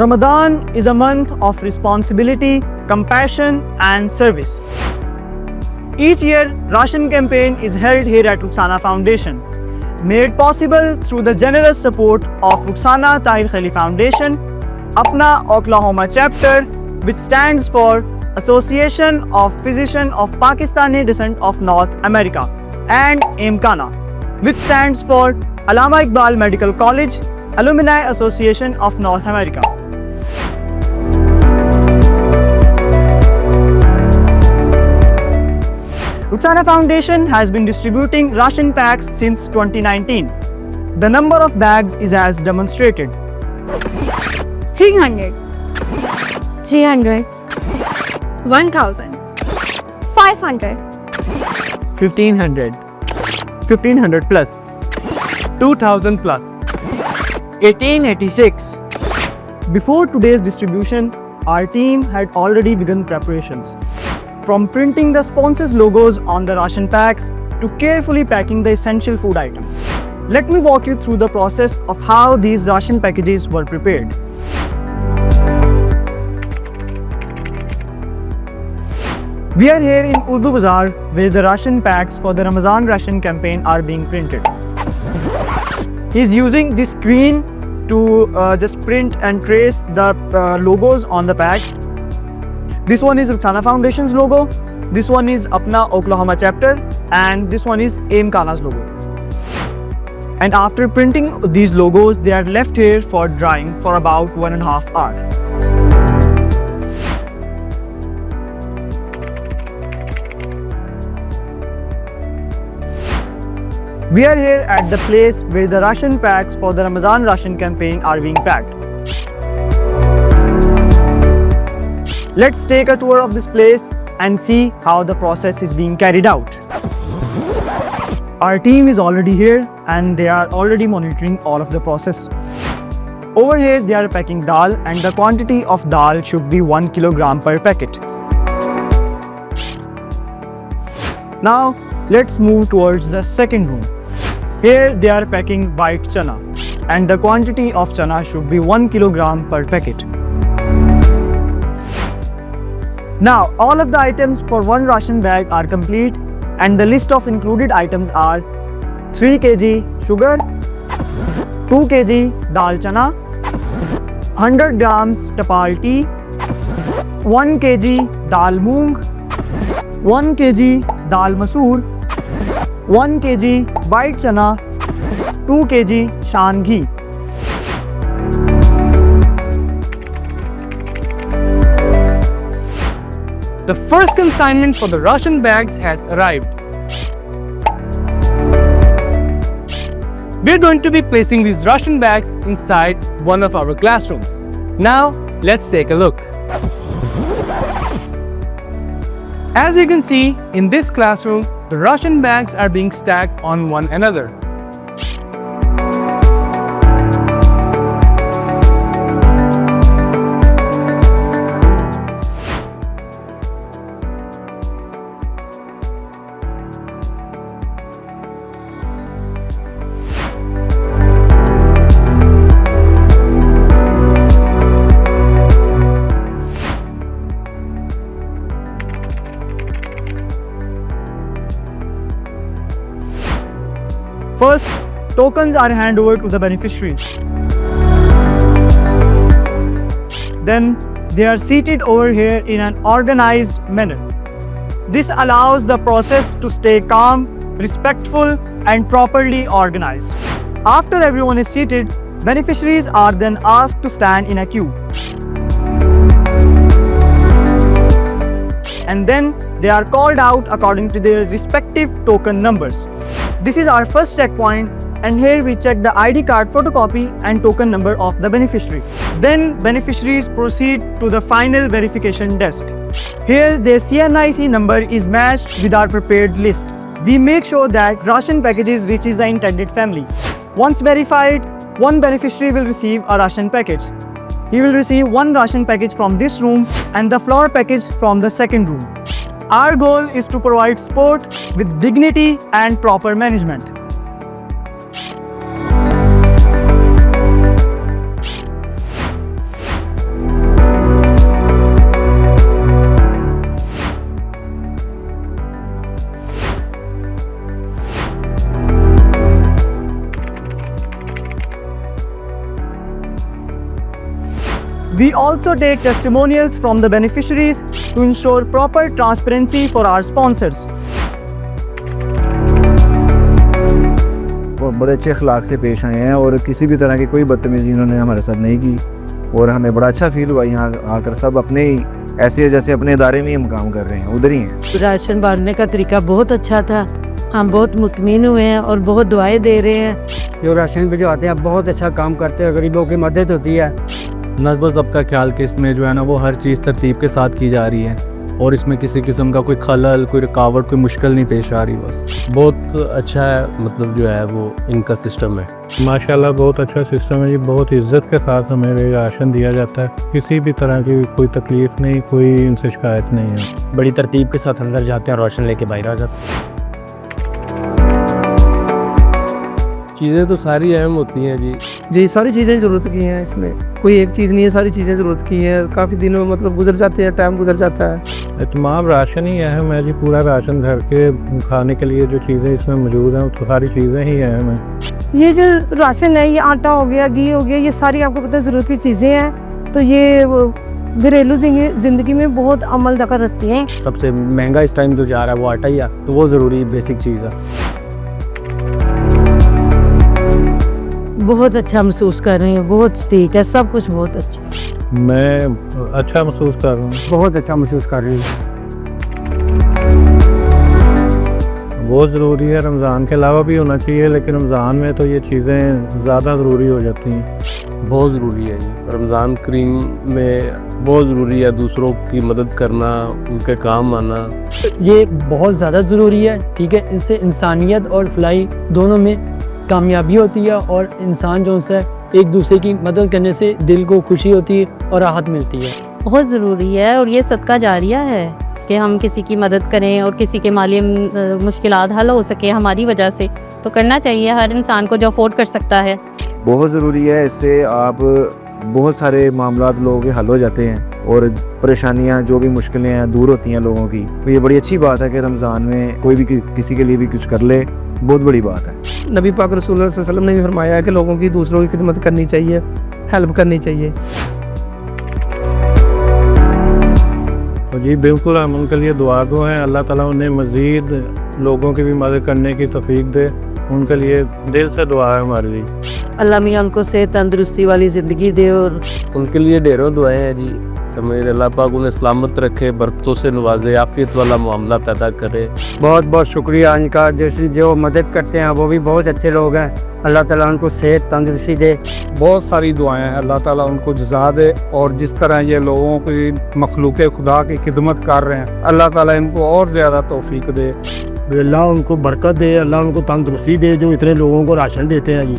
Ramadan is a month of responsibility, compassion, and service. Each year, Ration campaign is held here at Rukhsana Foundation, made possible through the generous support of Rukhsana Tahir Khali Foundation, Apna Oklahoma chapter, which stands for Association of Physicians of Pakistani Descent of North America, and AIMKANA, which stands for Allama Iqbal Medical College, Alumni Association of North America. Rukhsana Foundation has been distributing ration packs since 2019. The number of bags is as demonstrated. 300, 300, 1000, 500, 1500, 1500 plus, 2000 plus, 1886. Before today's distribution, our team had already begun preparations. From printing the sponsors' logos on the ration packs to carefully packing the essential food items. Let me walk you through the process of how these ration packages were prepared. We are here in Urdu Bazaar where the ration packs for the Ramadan ration campaign are being printed. He's using this screen to just print and trace the logos on the pack. This one is Rukhsana Foundation's logo, this one is Apna Oklahoma chapter, and this one is AIMKANA's logo. And after printing these logos, they are left here for drying for about 1.5 hours. We are here at the place where the ration packs for the Ramadan ration campaign are being packed. Let's take a tour of this place and see how the process is being carried out. Our team is already here and they are already monitoring all of the process. Over here they are packing dal, and the quantity of dal should be 1 kilogram per packet. Now let's move towards the second room. Here they are packing white chana, and the quantity of chana should be 1 kilogram per packet. Now all of the items for one ration bag are complete, and the list of included items are 3 kg sugar, 2 kg dal chana, 100 grams tapal tea, 1 kg dal moong, 1 kg dal masoor, 1 kg white chana, 2 kg shan ghee. The first consignment for the ration bags has arrived. We're going to be placing these ration bags inside one of our classrooms. Now, let's take a look. As you can see, in this classroom, the ration bags are being stacked on one another. First, tokens are handed over to the beneficiaries. Then, they are seated over here in an organized manner. This allows the process to stay calm, respectful, and properly organized. After everyone is seated, beneficiaries are then asked to stand in a queue. And then, they are called out according to their respective token numbers. This is our first checkpoint, and here we check the ID card photocopy and token number of the beneficiary. Then beneficiaries proceed to the final verification desk. Here their CNIC number is matched with our prepared list. We make sure that ration packages reaches the intended family. Once verified, one beneficiary will receive a ration package. He will receive one ration package from this room and the flour package from the second room. Our goal is to provide support with dignity and proper management. We also take testimonials from the beneficiaries to ensure proper transparency for our sponsors. वो बड़े अच्छे अखलाक से पेश आए हैं और किसी भी तरह की कोई बदतमीज़ी इन्होंने हमारे साथ नहीं की और हमें बड़ा अच्छा फील हुआ यहाँ आकर। सब अपने ही ऐसे जैसे अपने इदारे में ही हम काम कर रहे हैं, उधर ही हैं। राशन बांटने का तरीका बहुत अच्छा था, हम बहुत मुतमिन हुए हैं और बहुत दुआएं दे रहे हैं। जो राशन भिजवाते हैं बहुत अच्छा काम करते हैं, गरीबों की मदद होती है। नस्ब ज़ब्त का ख्याल कि इसमें जो है ना वो हर चीज़ तरतीब के साथ की जा रही है और इसमें किसी किस्म का कोई खलल, कोई रुकावट, कोई मुश्किल नहीं पेश आ रही। बस बहुत अच्छा है, मतलब जो है वो इनका सिस्टम है। माशाल्लाह बहुत अच्छा सिस्टम है जी। बहुत इज्जत के साथ हमें राशन दिया जाता है, किसी भी तरह की कोई तकलीफ़ नहीं, कोई इनसे शिकायत नहीं है। बड़ी तरतीब के साथ अंदर जाते हैं, राशन लेके बाहर आ जाते हैं। चीज़ें तो सारी अहम होती हैं जी। जी सारी चीज़ें ज़रूरत की हैं, इसमें कोई एक चीज़ नहीं है, सारी चीज़ें ज़रूरत की हैं। काफ़ी दिनों मतलब गुजर जाते हैं, टाइम गुजर जाता है। तमाम राशन ही अहम है जी। पूरा राशन घर के खाने के लिए जो चीज़ें इसमें मौजूद हैं तो सारी चीज़ें ही अहम हैं। ये जो राशन है, ये आटा हो गया, घी हो गया, ये सारी आपको पता है ज़रूरत की चीज़ें हैं, तो ये घरेलू ज़िंदगी में बहुत अमल दखल रखती हैं। सबसे महंगा इस टाइम जो जा रहा है वो आटा ही है, तो वो ज़रूरी बेसिक चीज़ है। बहुत अच्छा महसूस कर रहे हैं, बहुत ठीक है, सब कुछ बहुत अच्छा। मैं अच्छा महसूस कर रहा हूँ, बहुत अच्छा महसूस कर रही हूँ। बहुत ज़रूरी है। रमज़ान के अलावा भी होना चाहिए, लेकिन रमज़ान में तो ये चीज़ें ज़्यादा ज़रूरी हो जाती हैं। बहुत ज़रूरी है जी। रमज़ान करीम में बहुत ज़रूरी है दूसरों की मदद करना, उनके काम आना। ये बहुत ज़्यादा ज़रूरी है, ठीक है। इससे इंसानियत और फलाई दोनों में कामयाबी होती है और इंसान जो है एक दूसरे की मदद करने से दिल को खुशी होती है और राहत मिलती है। बहुत ज़रूरी है और ये सदका जारिया है कि हम किसी की मदद करें और किसी के माली मुश्किलात हल हो सके हमारी वजह से, तो करना चाहिए हर इंसान को जो अफोर्ड कर सकता है। बहुत ज़रूरी है, इससे आप बहुत सारे मामलात लोगों के हल हो जाते हैं और परेशानियां जो भी मुश्किलें हैं दूर होती हैं लोगों की। तो ये बड़ी अच्छी बात है कि रमज़ान में कोई भी किसी के लिए भी कुछ कर ले, बहुत बड़ी बात है। नबी पाक रसूल सल्लल्लाहु अलैहि वसल्लम ने भी फरमाया है कि लोगों की दूसरों की खिदमत करनी चाहिए, हेल्प करनी चाहिए। तो जी बिल्कुल हम उनके लिए दुआ गो हैं। अल्लाह ताला उन्हें मज़ीद लोगों की भी मदद करने की तौफीक दे। उनके लिए दिल से दुआ है हमारे लिए। अल्लाह मियाँ उनको सेहत तंदुरुस्ती वाली ज़िंदगी दे और उनके लिए ढेरों दुआएं हैं जी। समझ अल्लाह पाक उन्हें सलामत रखे, बरकतों से नवाजे, आफियत वाला मामला पैदा करे। बहुत बहुत शुक्रिया इनका, जैसे जो मदद करते हैं वो भी बहुत अच्छे लोग हैं। अल्लाह ताला उनको सेहत तंदुरुस्ती दे। बहुत सारी दुआएं हैं, अल्लाह ताला उनको जज़ा दे। और जिस तरह ये लोगों की मखलूक खुदा की खिदमत कर रहे हैं, अल्लाह ताला इनको और ज़्यादा तौफीक दे। अल्लाह उनको बरकत दे, अल्लाह उनको तंदुरुस्ती दे जो इतने लोगों को राशन देते हैं जी।